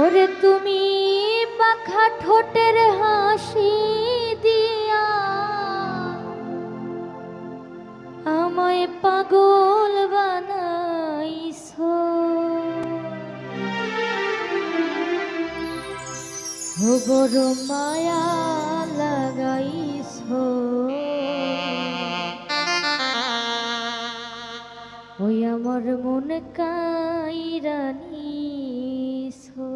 ওরে তুমি পাখা ঠোঁটের হাসি দিয়া আমায় পাগল বানাইছো, ও বড় মায়া লাগাইছো, ওই আমার মন কাইরা নিছো।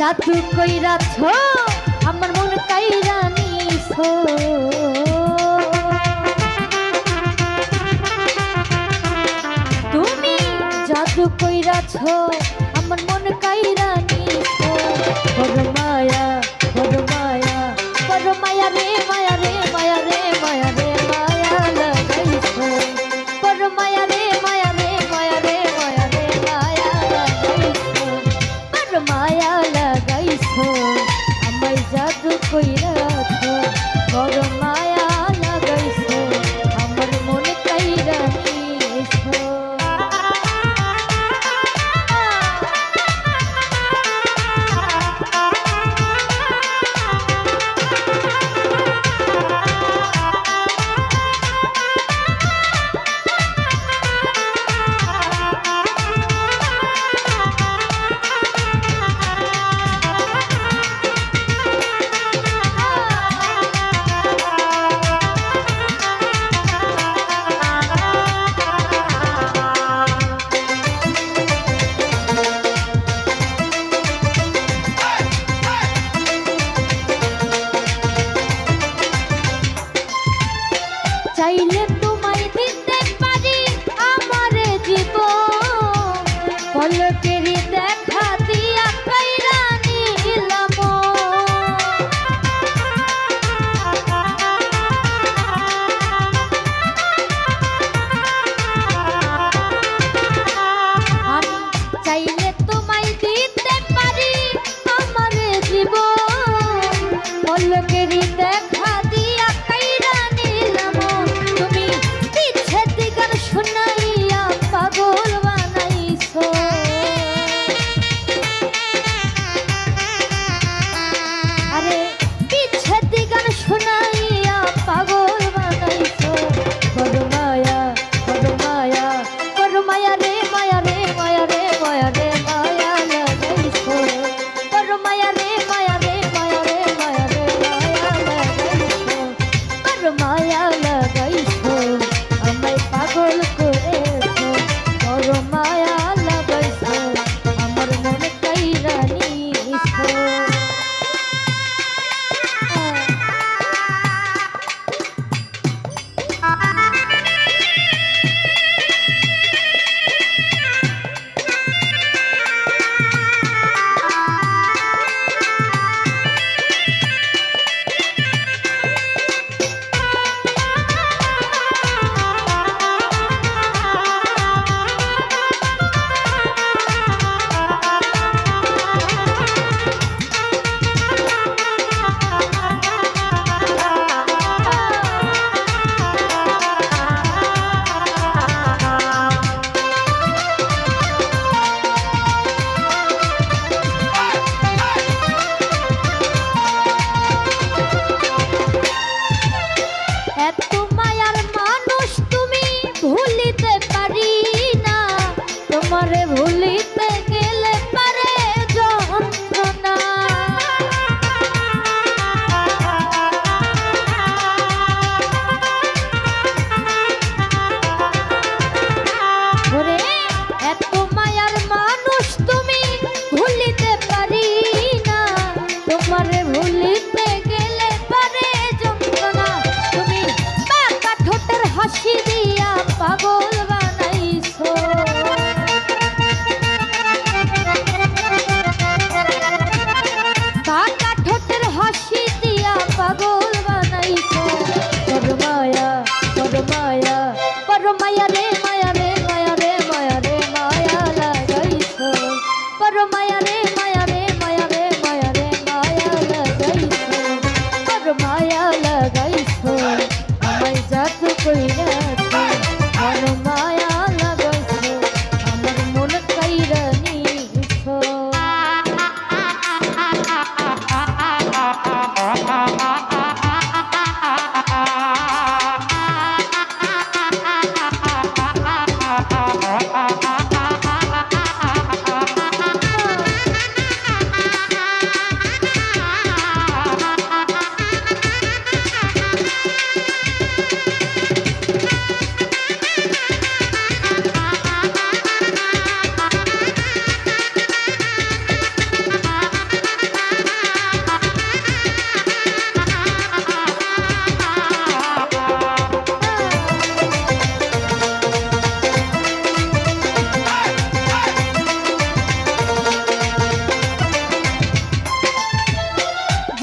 জাদু কইরাছো আমার মন কাইরা নিছো, তুমি জাদু কইরাছো আমার মন কাইরা নিছো। বড় মায়া বড় মায়া বড় মায়া রে মায়া রে মায়া রে মায়া রে মায়া লাগাইছো, বড় মায়া রে মায়া রে মায়া রে মায়া রে মায়া লাগাইছো, বড় মায়া লাগাইছো, আমায় জাদু কইরাছো, বড় মায়া লাগাইছো, আমার মনে কাইরা নিছো।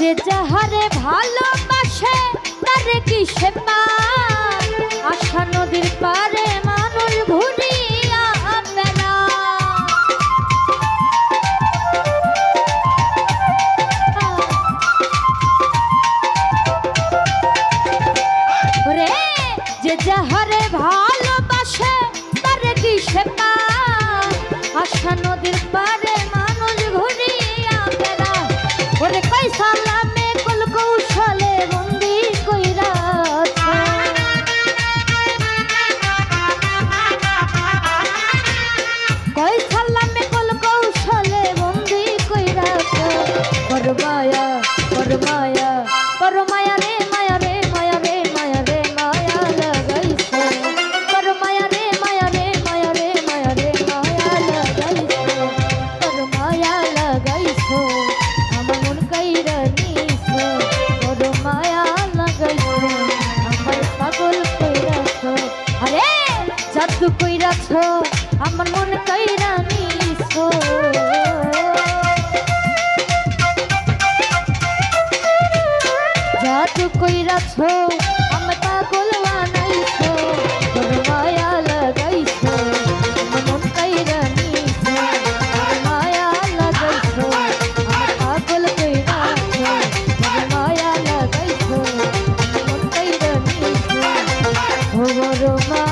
যে যাহারে ভালোবাসে তারে কি সে পায় আশা নদীর পারে মানুষ ঘুরিয়া বেড়ায় যে যাহারে ভালোবাসে তারে কি সে পায় আশা নদীর পারে মানুষ ঘুরিয়া বেড়ায় ওরে কই সালামে কুল কৌশলে বন্দি কইরাছ কই সালামে কুল কৌশলে বন্দি কইরাছ পরমায়া পরমায়া পরমায়া রে মায়া রে মায়া রে মায়া রে মায়া লাগাইছ পরমায়া রে মায়া রে মায়া রে মায়া রে মায়া লাগাইছ পরমায়া লাগাইছ আমার মন কাইরা নিছ পরমায়া লাগাইছ আমার পাগল কইরাছ আরে জাদু কইরাছ আমার মন কাইরা নিছ জাদু কইরাছ আমি পাগল বানাইছ তোর মায়া লাগাইছ আমার মন কাইরা নিছ তোর মায়া লাগাইছ আমার পাগল কইরাছ তোর মায়া লাগাইছ আমার মন কাইরা নিছ ও